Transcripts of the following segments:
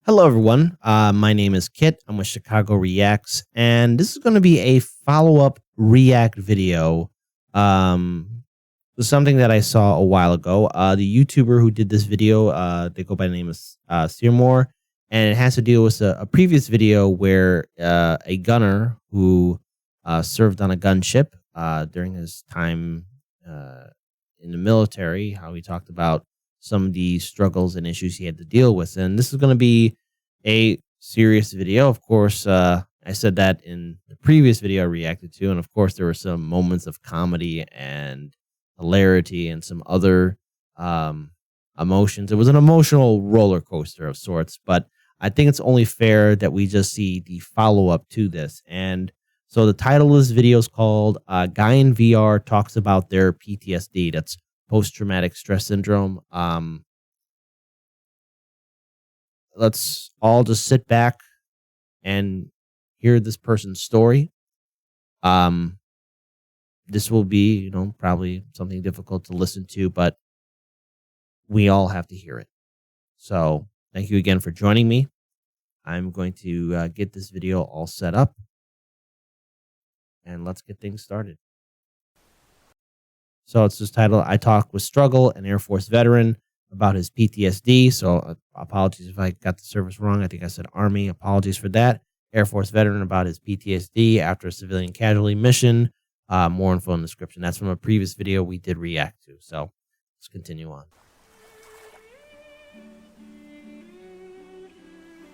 Hello, everyone. My name is Kit. I'm with Chicago Reacts, and this is going to be a follow-up React video to something that I saw a while ago. The YouTuber who did this video, they go by the name of Syrmor, and it has to deal with a previous video where a gunner who served on a gunship during his time in the military, how he talked about some of the struggles and issues he had to deal with. And this is going to be a serious video. Of course, I said that in the previous video I reacted to. And of course, there were some moments of comedy and hilarity and some other emotions. It was an emotional roller coaster of sorts, but I think it's only fair that we just see the follow up to this. And so the title of this video is called Guy in VR Talks About Their PTSD. That's post-traumatic stress syndrome. Let's all just sit back and hear this person's story. This will be, probably something difficult to listen to, but we all have to hear it. So thank you again for joining me. I'm going to get this video all set up, and let's get things started. So it's just titled, I Talk with Struggle, an Air Force veteran, about his PTSD. So apologies if I got the service wrong. I think I said Army. Apologies for that. Air Force veteran about his PTSD after a civilian casualty mission. More info in the description. That's from a previous video we did react to. So let's continue on.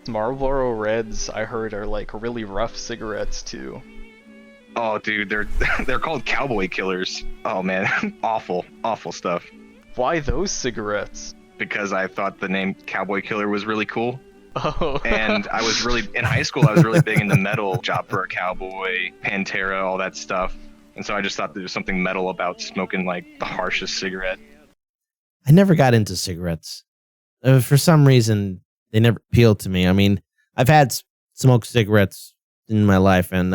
Marlboro Reds, I heard, are like really rough cigarettes too. Oh, dude, they're called cowboy killers. Oh man, awful stuff. Why those cigarettes? Because I thought the name Cowboy Killer was really cool. Oh. And I was really in high school. I was really big into metal, Job for a Cowboy, Pantera, all that stuff. And so I just thought there was something metal about smoking like the harshest cigarette. I never got into cigarettes. For some reason, they never appealed to me. I mean, I've had smoked cigarettes in my life, and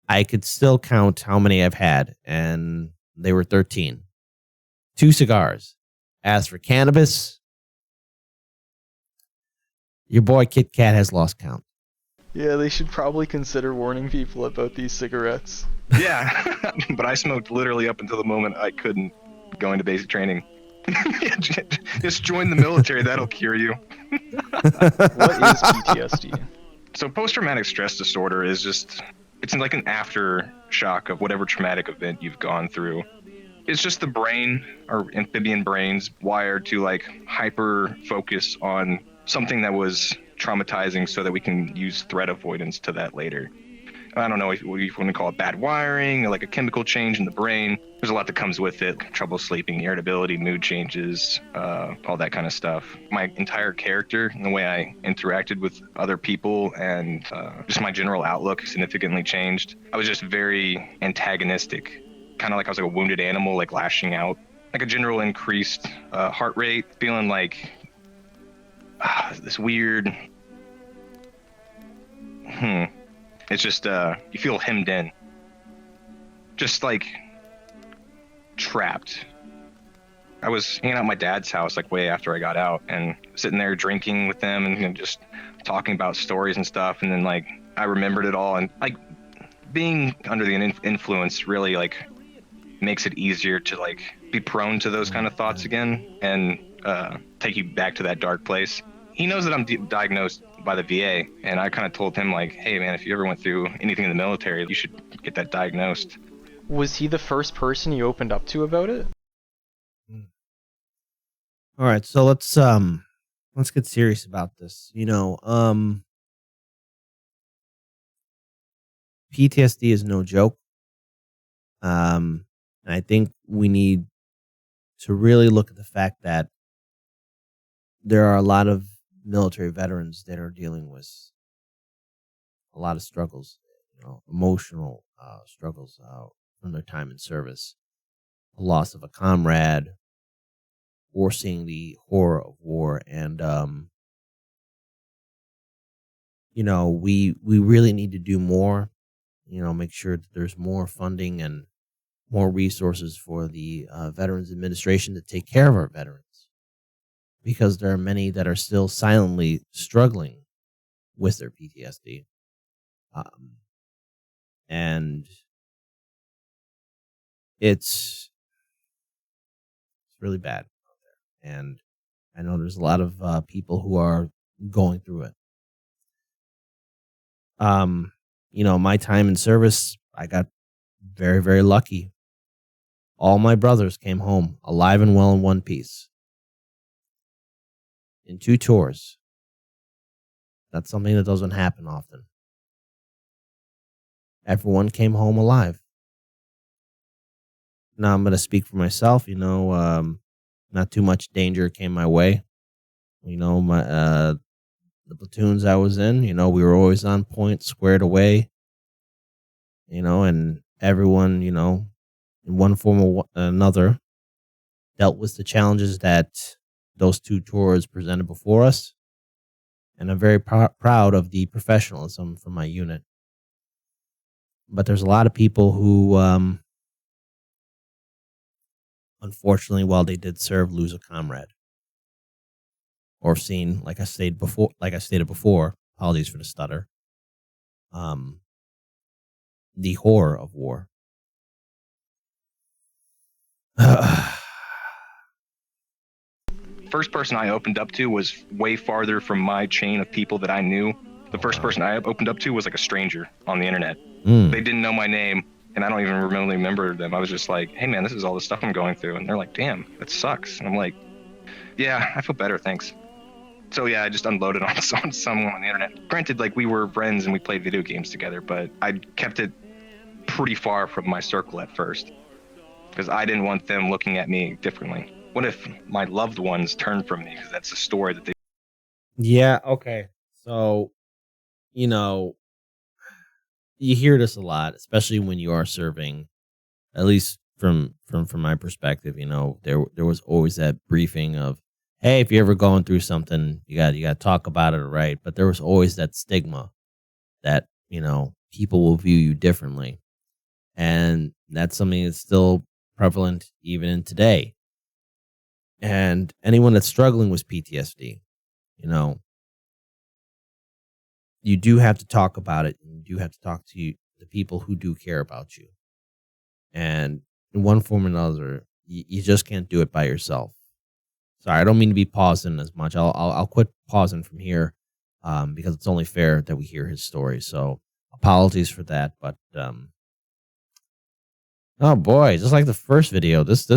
I could still count how many I've had, and they were 13. 2 cigars. As for cannabis, your boy Kit Kat has lost count. Yeah, they should probably consider warning people about these cigarettes. Yeah, but I smoked literally up until the moment I couldn't go into basic training. Just join the military, that'll cure you. What is PTSD? So post-traumatic stress disorder is it's like an aftershock of whatever traumatic event you've gone through. It's just the brain, or amphibian brains, wired to like hyper focus on something that was traumatizing so that we can use threat avoidance to that later. I don't know if you want to call it bad wiring or like a chemical change in the brain. There's a lot that comes with it. Trouble sleeping, irritability, mood changes, all that kind of stuff. My entire character and the way I interacted with other people and just my general outlook significantly changed. I was just very antagonistic, kind of like I was like a wounded animal, like lashing out. Like a general increased heart rate, feeling like this weird... It's just, you feel hemmed in. Just like trapped. I was hanging out at my dad's house like way after I got out and sitting there drinking with them and just talking about stories and stuff. And then like I remembered it all, and like being under the influence really like makes it easier to like be prone to those kind of thoughts again and take you back to that dark place. He knows that I'm diagnosed by the VA, and I kind of told him like, hey man, if you ever went through anything in the military, you should get that diagnosed. Was he the first person you opened up to about it? All right, so let's get serious about this. PTSD is no joke. And I think we need to really look at the fact that there are a lot of military veterans that are dealing with a lot of struggles, emotional struggles from their time in service, the loss of a comrade, or seeing the horror of war. And, we really need to do more, make sure that there's more funding and more resources for the Veterans Administration to take care of our veterans. because there are many that are still silently struggling with their PTSD. And it's really bad out there. And I know there's a lot of people who are going through it. My time in service, I got very, very lucky. All my brothers came home alive and well in one piece. In 2 tours. That's something that doesn't happen often. Everyone came home alive. Now I'm going to speak for myself. Not too much danger came my way. The platoons I was in, we were always on point, squared away. And everyone, in one form or another, dealt with the challenges that those 2 tours presented before us. And I'm very proud of the professionalism from my unit. But there's a lot of people who, unfortunately, while they did serve, lose a comrade. Or seen, like I stated before, apologies for the stutter, the horror of war. First person I opened up to was way farther from my chain of people that I knew. The first person I opened up to was like a stranger on the internet. They didn't know my name, and I don't even remember them. I was just like, hey man, this is all the stuff I'm going through. And they're like, damn, that sucks. And I'm like, yeah, I feel better, thanks. So yeah, I just unloaded on someone on the internet. Granted, like we were friends and we played video games together, but I kept it pretty far from my circle at first because I didn't want them looking at me differently. What if my loved ones turned from me? Because that's a story that they... Yeah, okay. So, you hear this a lot, especially when you are serving. At least from my perspective, there was always that briefing of, hey, if you're ever going through something, you got to talk about it, right? But there was always that stigma that people will view you differently, and that's something that's still prevalent even in today. And anyone that's struggling with PTSD, you do have to talk about it. You do have to talk to the people who do care about you. And in one form or another, you just can't do it by yourself. Sorry, I don't mean to be pausing as much. I'll quit pausing from here because it's only fair that we hear his story. So apologies for that. But oh boy, just like the first video, this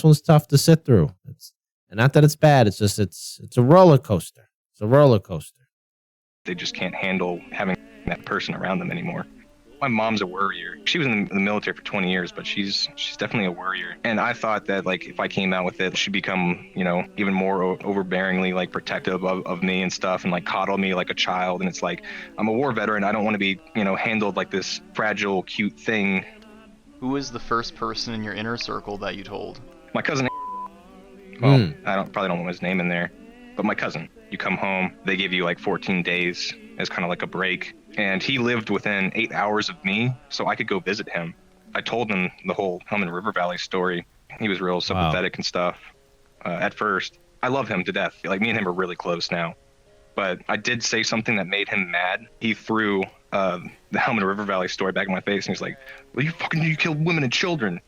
one's tough to sit through. And not that it's bad. It's just it's a roller coaster. It's a roller coaster. They just can't handle having that person around them anymore. My mom's a worrier. She was in the military for 20 years, but she's definitely a worrier. And I thought that like if I came out with it, she'd become, even more overbearingly like protective of me and stuff and like coddle me like a child. And it's like, I'm a war veteran. I don't want to be, handled like this fragile, cute thing. Who was the first person in your inner circle that you told? My cousin. Well, I probably don't want his name in there, but my cousin. You come home, they give you like 14 days as kind of like a break. And he lived within 8 hours of me, so I could go visit him. I told him the whole Helmand River Valley story. He was real sympathetic and stuff at first. I love him to death. Like, me and him are really close now. But I did say something that made him mad. He threw the Helmand River Valley story back in my face, and he's like, well, you killed women and children.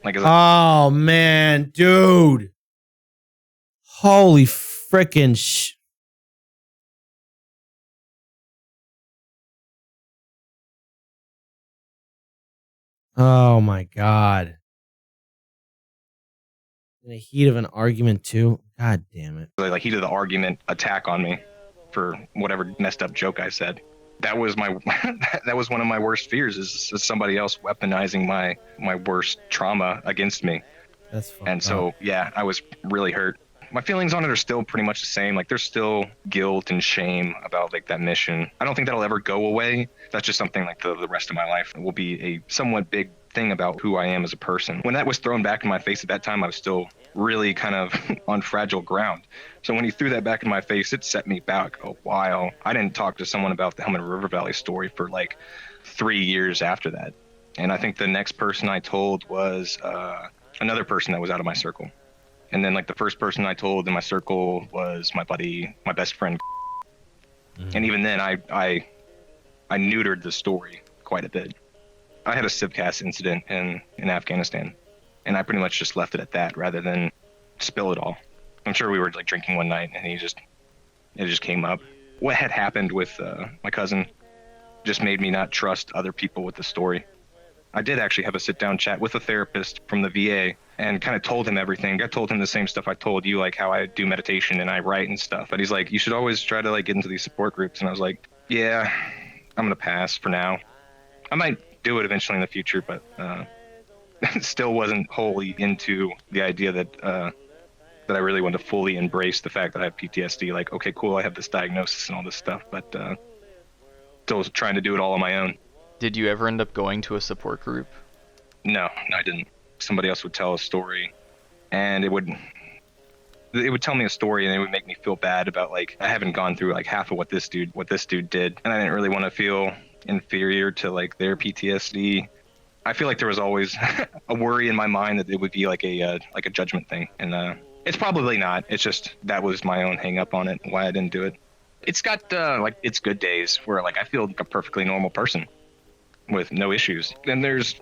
Like, oh, man, dude. Holy frickin' Oh my God. In the heat of an argument too? God damn it. Like heat of the argument attack on me for whatever messed up joke I said. That was that was one of my worst fears is somebody else weaponizing my worst trauma against me. That's fucked And so up. yeah, I was really hurt. My feelings on it are still pretty much the same. Like there's still guilt and shame about like that mission. I don't think that'll ever go away. That's just something like the rest of my life will be a somewhat big thing about who I am as a person. When that was thrown back in my face at that time, I was still really kind of on fragile ground. So when he threw that back in my face, it set me back a while. I didn't talk to someone about the Helmand River Valley story for like 3 years after that. And I think the next person I told was another person that was out of my circle. And then like the first person I told in my circle was my buddy, my best friend. And even then, I neutered the story quite a bit. I had a Civcast incident in Afghanistan, and I pretty much just left it at that rather than spill it all. I'm sure we were like drinking one night, and it just came up. What had happened with my cousin just made me not trust other people with the story. I did actually have a sit-down chat with a therapist from the VA and kind of told him everything. I told him the same stuff I told you, like how I do meditation and I write and stuff. But he's like, you should always try to like get into these support groups. And I was like, yeah, I'm gonna pass for now. I might do it eventually in the future, but still wasn't wholly into the idea that I really wanted to fully embrace the fact that I have PTSD. Like, okay, cool, I have this diagnosis and all this stuff, but still trying to do it all on my own. Did you ever end up going to a support group? No, I didn't. Somebody else would tell a story, and it would tell me a story, and it would make me feel bad about like I haven't gone through like half of what this dude did, and I didn't really want to feel inferior to like their PTSD. I feel like there was always a worry in my mind that it would be like a judgment thing, and it's probably not. It's just that was my own hang up on it, why I didn't do it. It's got like its good days where like I feel like a perfectly normal person with no issues. Then there's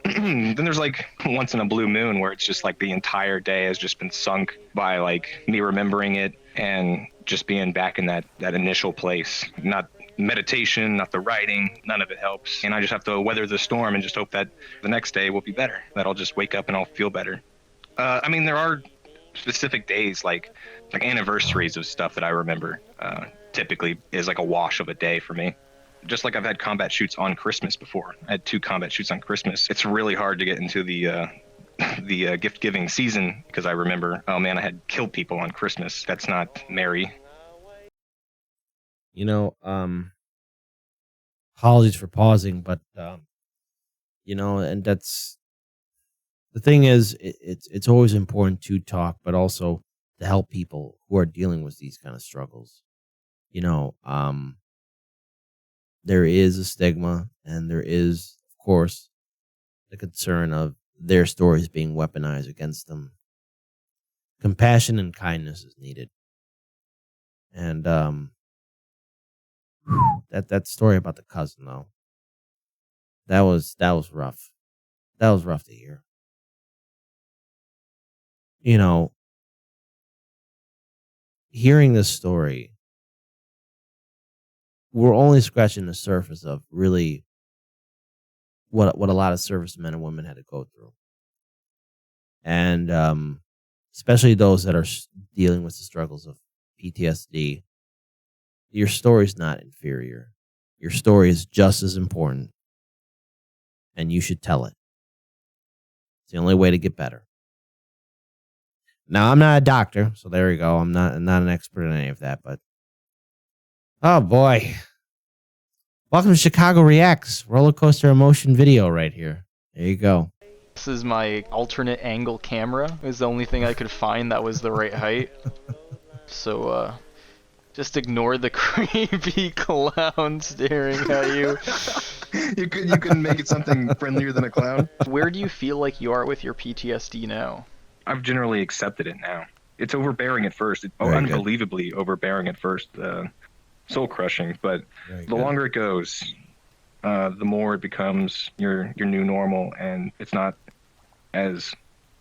like once in a blue moon where it's just like the entire day has just been sunk by like me remembering it and just being back in that initial place. Not meditation, not the writing, none of it helps. And I just have to weather the storm and just hope that the next day will be better, that I'll just wake up and I'll feel better. I mean, there are specific days like anniversaries of stuff that I remember typically is like a wash of a day for me. Just like I've had combat shoots on Christmas before. I had 2 combat shoots on Christmas. It's really hard to get into the gift giving season because I remember, oh man, I had killed people on Christmas. That's not merry. You know, apologies for pausing, but you know, and that's the thing is, it's always important to talk, but also to help people who are dealing with these kind of struggles. You know, there is a stigma, and there is, of course, the concern of their stories being weaponized against them. Compassion and kindness is needed. And that story about the cousin though, that was rough. That was rough to hear. You know, hearing this story, we're only scratching the surface of really what a lot of servicemen and women had to go through. And especially those that are dealing with the struggles of PTSD, your story is not inferior. Your story is just as important, and you should tell it. It's the only way to get better. Now, I'm not a doctor, so there you go. I'm not an expert in any of that, but oh boy. Welcome to Chicago Reacts, roller coaster emotion video right here. There you go. This is my alternate angle camera. It was the only thing I could find that was the right height. So, just ignore the creepy clown staring at you. You couldn't make it something friendlier than a clown? Where do you feel like you are with your PTSD now? I've generally accepted it now. It's overbearing at first. It's Very unbelievably overbearing at first. Soul crushing, but the longer it goes, the more it becomes your new normal, and it's not as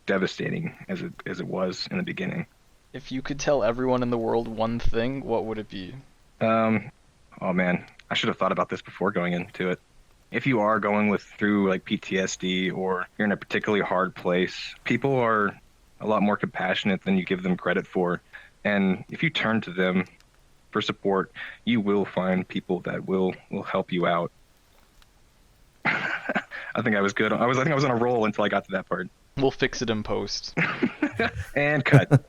devastating as it was in the beginning. If you could tell everyone in the world one thing, what would it be? Oh man, I should have thought about this before going into it. If you are going through like PTSD or you're in a particularly hard place, people are a lot more compassionate than you give them credit for, and if you turn to them for support, you will find people that will help you out. I think I was good. I think I was on a roll until I got to that part. We'll fix it in post. And cut.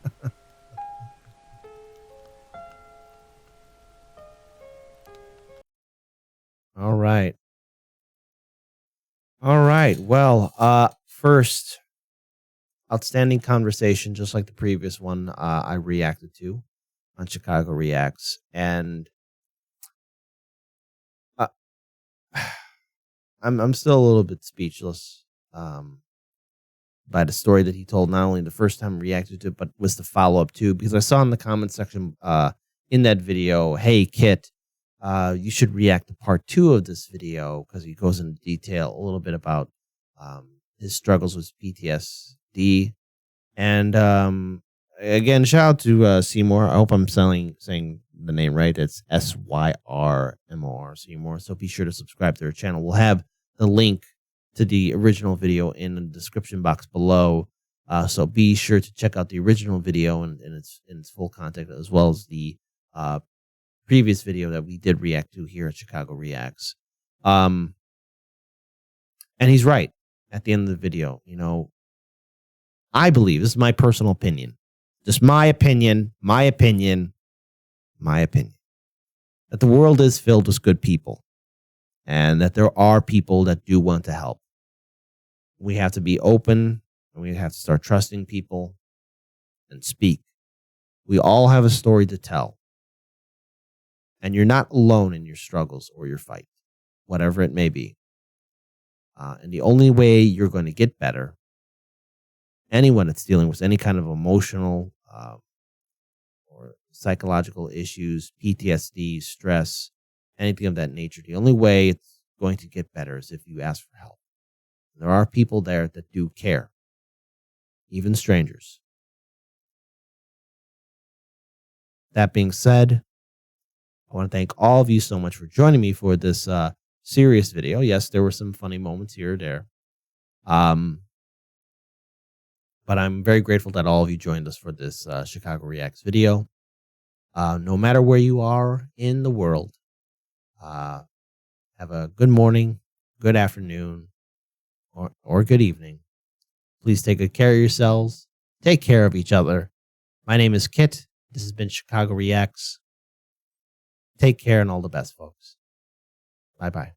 All right. Well, first, outstanding conversation, just like the previous one I reacted to on Chicago Reacts, and I'm still a little bit speechless. by the story that he told, not only the first time I reacted to it, but was the follow up too. Because I saw in the comment section in that video, "Hey Kit, you should react to part 2 of this video," because he goes into detail a little bit about his struggles with PTSD. And again, shout out to Syrmor. I hope I'm saying the name right. It's Syrmor, Syrmor. So be sure to subscribe to their channel. We'll have the link to the original video in the description box below. So be sure to check out the original video in its full content, as well as the previous video that we did react to here at Chicago Reacts. And he's right at the end of the video. You know, I believe, this is my personal opinion, just my opinion, that the world is filled with good people and that there are people that do want to help. We have to be open and we have to start trusting people and speak. We all have a story to tell. And you're not alone in your struggles or your fight, whatever it may be. And the only way you're going to get better, anyone that's dealing with any kind of emotional or psychological issues, PTSD, stress, anything of that nature, the only way it's going to get better is if you ask for help. There are people there that do care, even strangers. That being said, I want to thank all of you so much for joining me for this serious video. Yes, there were some funny moments here or there. But I'm very grateful that all of you joined us for this Chicago Reacts video. No matter where you are in the world, have a good morning, good afternoon, or good evening. Please take good care of yourselves. Take care of each other. My name is Kit. This has been Chicago Reacts. Take care and all the best, folks. Bye-bye.